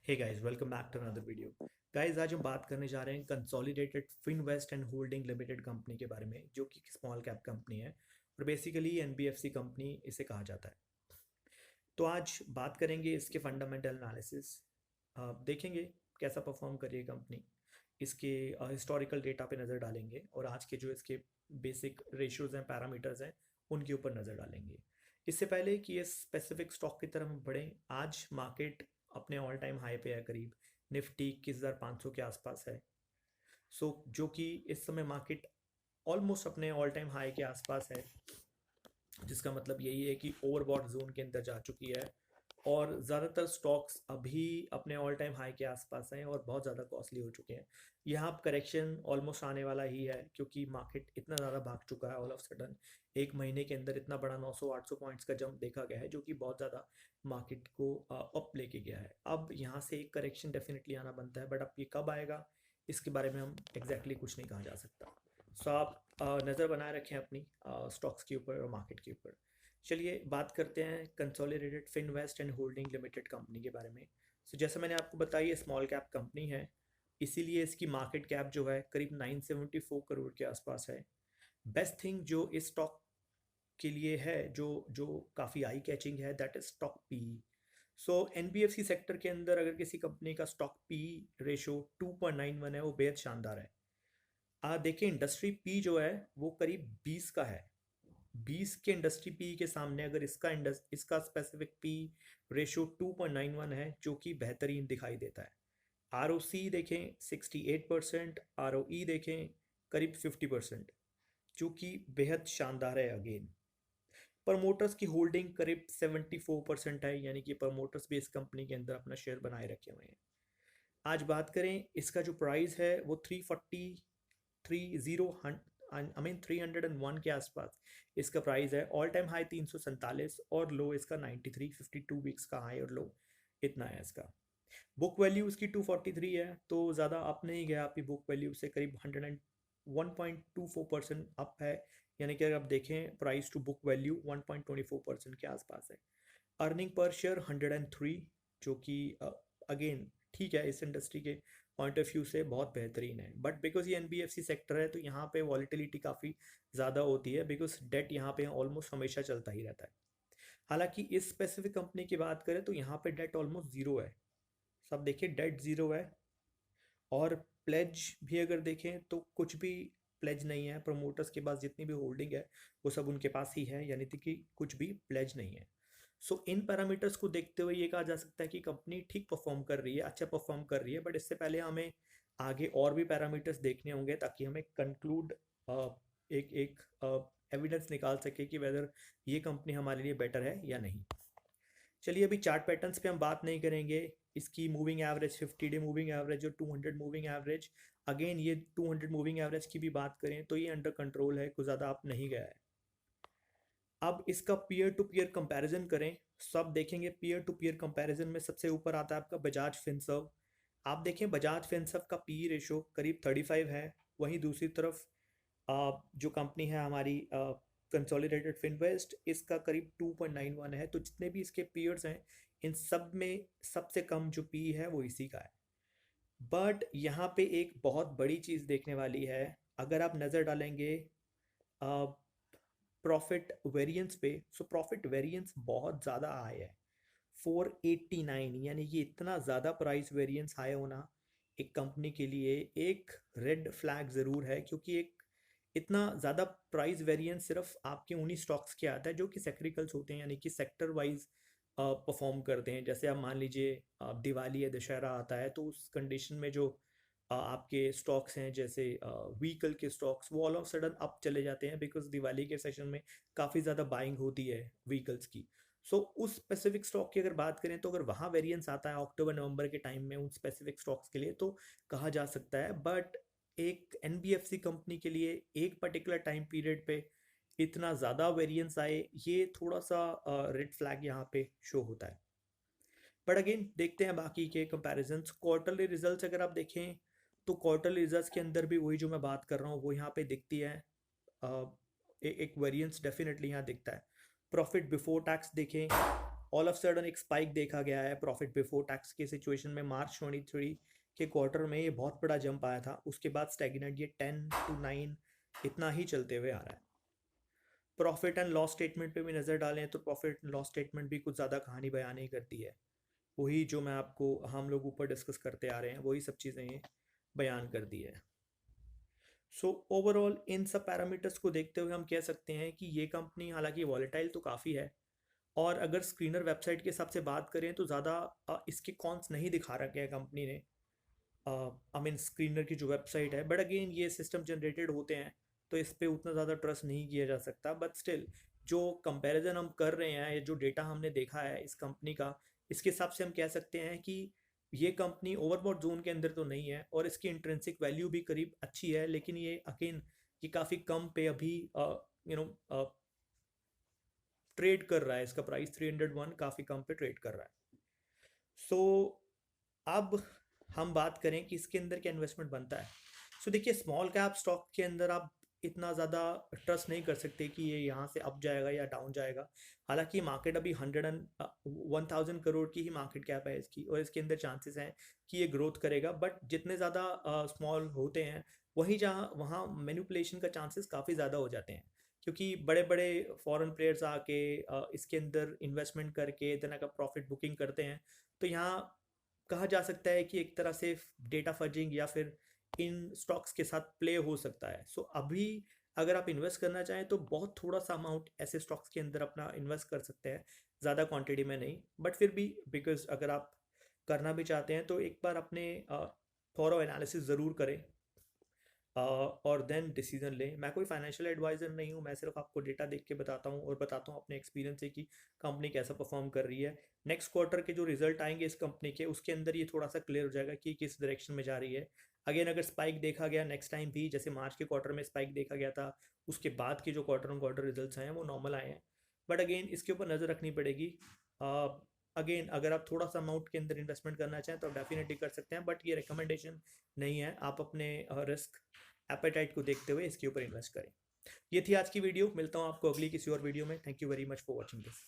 Hey guys, welcome back to another video. Guys, आज हम बात करने जा रहे हैं consolidated finvest and holding limited company के बारे में, जो कि स्मॉल कैप कंपनी है और बेसिकली एनबीएफसी कंपनी इसे कहा जाता है। तो आज बात करेंगे इसके फंडामेंटल एनालिसिस, देखेंगे कैसा परफॉर्म कर रही है कंपनी, इसके हिस्टोरिकल डेटा पे नज़र डालेंगे और आज के जो इसके बेसिक रेशियोज हैं, पैरामीटर्स हैं, उनके ऊपर नज़र डालेंगे। इससे पहले कि ये स्पेसिफिक स्टॉक की तरफ हम बढ़ें, आज मार्केट अपने ऑल टाइम हाई पे है, करीब निफ्टी 21,500 के आसपास है। जो कि इस समय मार्केट ऑलमोस्ट अपने ऑल टाइम हाई के आसपास है, जिसका मतलब यही है कि ओवरबॉट जोन के अंदर जा चुकी है और ज़्यादातर स्टॉक्स अभी अपने ऑल टाइम हाई के आसपास हैं और बहुत ज़्यादा कॉस्टली हो चुके हैं। यहाँ करेक्शन ऑलमोस्ट आने वाला ही है, क्योंकि मार्केट इतना ज़्यादा भाग चुका है। ऑल ऑफ सडन एक महीने के अंदर इतना बड़ा 900-800 पॉइंट्स का जंप देखा गया है, जो कि बहुत ज़्यादा मार्केट को अप लेके गया है। अब यहाँ से एक करेक्शन डेफिनेटली आना बनता है, बट अब ये कब आएगा इसके बारे में हम एग्जैक्टली कुछ नहीं कहा जा सकता। सो आप नज़र बनाए रखें अपनी स्टॉक्स के ऊपर और मार्केट के ऊपर। चलिए बात करते हैं consolidated finvest and holding limited company के बारे में। जैसे मैंने आपको बताया, ये स्मॉल कैप कंपनी है, इसीलिए इसकी मार्केट कैप जो है करीब 974 करोड़ के आसपास है। बेस्ट थिंग जो इस स्टॉक के लिए है, जो जो काफ़ी आई कैचिंग है, that is stock P. NBFC sector के अंदर अगर किसी कंपनी का स्टॉक पी रेशो 2.91 है, वो बेहद शानदार है। देखिए, इंडस्ट्री पी जो है वो करीब 20 का है। 20 के इंडस्ट्री पी के सामने अगर इसका स्पेसिफिक पी रेशो 2.91 है, जो कि बेहतरीन दिखाई देता है। आर देखें 68%, आर देखें करीब 50%, जो कि बेहद शानदार है। अगेन प्रमोटर्स की होल्डिंग करीब 74% है, यानी कि प्रमोटर्स भी इस कंपनी के अंदर अपना शेयर बनाए रखे हुए हैं। आज बात करें, इसका जो प्राइस है वो 301 के आसपास इसका प्राइस है। ऑल टाइम हाई 347 और लो इसका 93, 52 वीक्स का हाई और लो इतना है इसका। बुक वैल्यू इसकी 243 है, तो ज़्यादा अप नहीं गया, आपकी बुक वैल्यू से करीब 101.24% अप है। यानी कि अगर आप देखें, प्राइस टू बुक वैल्यू 1.24% के आसपास है। अर्निंग पर शेयर 103, जो कि अगेन ठीक है, इस इंडस्ट्री के पॉइंट ऑफ व्यू से बहुत बेहतरीन है। बट बिकॉज ये एनबीएफसी सेक्टर है, तो यहाँ पे वॉलीटिलिटी काफ़ी ज़्यादा होती है, बिकॉज डेट यहाँ पे ऑलमोस्ट हमेशा चलता ही रहता है। हालांकि इस स्पेसिफिक कंपनी की बात करें तो यहाँ पे डेट ऑलमोस्ट ज़ीरो है। सब देखिए, डेट ज़ीरो है और प्लेज भी अगर देखें तो कुछ भी प्लेज नहीं है। प्रमोटर्स के पास जितनी भी होल्डिंग है वो सब उनके पास ही है, यानी कि कुछ भी प्लेज नहीं है। इन पैरामीटर्स को देखते हुए ये कहा जा सकता है कि कंपनी ठीक परफॉर्म कर रही है, अच्छा परफॉर्म कर रही है। बट इससे पहले हमें आगे और भी पैरामीटर्स देखने होंगे, ताकि हमें कंक्लूड एक एक एविडेंस निकाल सके कि वेदर ये कंपनी हमारे लिए बेटर है या नहीं। चलिए, अभी चार्ट पैटर्न्स पे हम बात नहीं करेंगे। इसकी moving average, 50 day moving average और 200 मूविंग एवरेज, अगेन ये 200 मूविंग एवरेज की भी बात करें तो ये अंडर कंट्रोल है, कुछ ज़्यादा अप नहीं गया है। अब इसका पीयर टू पीयर कंपैरिजन करें, सब देखेंगे पीयर टू पीयर कंपैरिजन में सबसे ऊपर आता है आपका बजाज फिनसर्व। आप देखें, बजाज फिनसर्व का पी रेशो करीब 35 है। वहीं दूसरी तरफ जो कंपनी है हमारी कंसोलिडेटेड फिनवेस्ट, इसका करीब 2.91 है। तो जितने भी इसके पीयर्स हैं, इन सब में सबसे कम जो पी है वो इसी का है। बट यहाँ पे एक बहुत बड़ी चीज़ देखने वाली है। अगर आप नज़र डालेंगे प्रॉफिट वेरिएंस पे, प्रॉफिट वेरिएंस बहुत ज़्यादा हाई है, 489। यानी कि इतना ज़्यादा प्राइस वेरिएंस हाई होना एक कंपनी के लिए एक रेड फ्लैग ज़रूर है, क्योंकि एक इतना ज़्यादा प्राइस वेरिएंस सिर्फ आपके उन्हीं स्टॉक्स के आता है जो कि सेक्रिकल्स होते हैं, यानी कि सेक्टर वाइज परफॉर्म करते हैं। जैसे आप मान लीजिए, दिवाली या दशहरा आता है, तो उस कंडीशन में जो आपके स्टॉक्स हैं, जैसे व्हीकल के स्टॉक्स, वो ऑल ऑफ सडन अप चले जाते हैं, बिकॉज दिवाली के सेशन में काफ़ी ज़्यादा बाइंग होती है व्हीकल्स की। उस स्पेसिफिक स्टॉक की अगर बात करें, तो अगर वहाँ वेरिएंस आता है अक्टूबर नवंबर के टाइम में उन स्पेसिफिक स्टॉक्स के लिए, तो कहा जा सकता है। बट एक एनबीएफसी कंपनी के लिए एक पर्टिकुलर टाइम पीरियड पे इतना ज़्यादा वेरिएंस आए, ये थोड़ा सा रेड फ्लैग यहाँ पे शो होता है। बट अगेन देखते हैं बाकी के कंपैरिजंस। क्वार्टरली रिजल्ट्स अगर आप देखें, तो क्वार्टरली रिजल्ट्स के अंदर भी वही जो मैं बात कर रहा हूँ वो यहाँ पे दिखती है। एक वेरिएंस डेफिनेटली यहाँ दिखता है। प्रॉफिट बिफोर टैक्स देखें ऑल ऑफ सडन एक स्पाइक देखा गया है प्रॉफिट बिफोर टैक्स के सिचुएशन में। मार्च 23 के क्वार्टर में ये बहुत बड़ा जंप आया था, उसके बाद स्टैग्नेंट ये 10 to 9 इतना ही चलते हुए आ रहा है। प्रॉफिट एंड लॉस स्टेटमेंट पे भी नज़र डालें तो प्रॉफिट एंड लॉस स्टेटमेंट भी कुछ ज़्यादा कहानी बयान नहीं करती है। वही जो मैं आपको हम लोग ऊपर डिस्कस करते आ रहे हैं वही सब चीज़ें ये बयान कर दी है। सो ओवरऑल इन सब पैरामीटर्स को देखते हुए हम कह सकते हैं कि ये कंपनी हालांकि वॉलेटाइल तो काफ़ी है, और अगर स्क्रीनर वेबसाइट के हिसाब से बात करें तो ज़्यादा इसके कॉन्स नहीं दिखा रखा है कंपनी ने। आई मीन स्क्रीनर की जो वेबसाइट है, बट अगेन ये सिस्टम जनरेटेड होते हैं तो इस पर उतना ज़्यादा ट्रस्ट नहीं किया जा सकता। बट स्टिल जो कंपैरिजन हम कर रहे हैं, जो डेटा हमने देखा है इस कंपनी का, इसके हिसाब से हम कह सकते हैं कि ये कंपनी ओवरबॉट जोन के अंदर तो नहीं है और इसकी इंट्रिंसिक वैल्यू भी करीब अच्छी है, लेकिन ये अगेन ये काफ़ी कम पे अभी ट्रेड कर रहा है। इसका प्राइस 301 काफ़ी कम पे ट्रेड कर रहा है। सो अब हम बात करें कि इसके अंदर क्या इन्वेस्टमेंट बनता है। सो देखिए, स्मॉल कैप स्टॉक के अंदर आप इतना ज़्यादा ट्रस्ट नहीं कर सकते कि ये यहाँ से अप जाएगा या डाउन जाएगा। हालांकि मार्केट अभी 1,000 करोड़ की ही मार्केट कैप है इसकी, और इसके अंदर चांसेस हैं कि ये ग्रोथ करेगा। बट जितने ज़्यादा स्मॉल होते हैं वहीं जहाँ वहाँ मैनिपुलेशन का चांसेस काफ़ी ज़्यादा हो जाते हैं, क्योंकि बड़े बड़े फॉरेन प्लेयर्स आके इसके अंदर इन्वेस्टमेंट करके इतना का प्रॉफिट बुकिंग करते हैं। तो यहाँ कहा जा सकता है कि एक तरह से डेटा फजिंग या फिर इन स्टॉक्स के साथ प्ले हो सकता है। सो अभी अगर आप इन्वेस्ट करना चाहें तो बहुत थोड़ा सा अमाउंट ऐसे स्टॉक्स के अंदर अपना इन्वेस्ट कर सकते हैं, ज़्यादा क्वांटिटी में नहीं। बट फिर भी बिकॉज अगर आप करना भी चाहते हैं तो एक बार अपने थॉरो एनालिसिस ज़रूर करें और देन डिसीजन लें। मैं कोई फाइनेंशियल एडवाइज़र नहीं हूँ, मैं सिर्फ आपको डेटा देख के बताता हूँ और बताता हूँ अपने एक्सपीरियंस से कि कंपनी कैसा परफॉर्म कर रही है। नेक्स्ट क्वार्टर के जो रिजल्ट आएंगे इस कंपनी के, उसके अंदर ये थोड़ा सा क्लियर हो जाएगा कि किस डायरेक्शन में जा रही है। अगेन अगर स्पाइक देखा गया नेक्स्ट टाइम भी, जैसे मार्च के क्वार्टर में स्पाइक देखा गया था, उसके बाद के जो क्वार्टर ऑन क्वार्टर रिजल्ट्स आए हैं वो नॉर्मल आए हैं। बट अगेन इसके ऊपर नज़र रखनी पड़ेगी। अगेन अगर आप थोड़ा सा अमाउंट के अंदर इन्वेस्टमेंट करना चाहें तो आप डेफिनेटली कर सकते हैं, बट ये रिकमेंडेशन नहीं है। आप अपने रिस्क एपेटाइट को देखते हुए इसके ऊपर इन्वेस्ट करें। ये थी आज की वीडियो, मिलता हूँ आपको अगली किसी और वीडियो में। Thank you very much for watching this.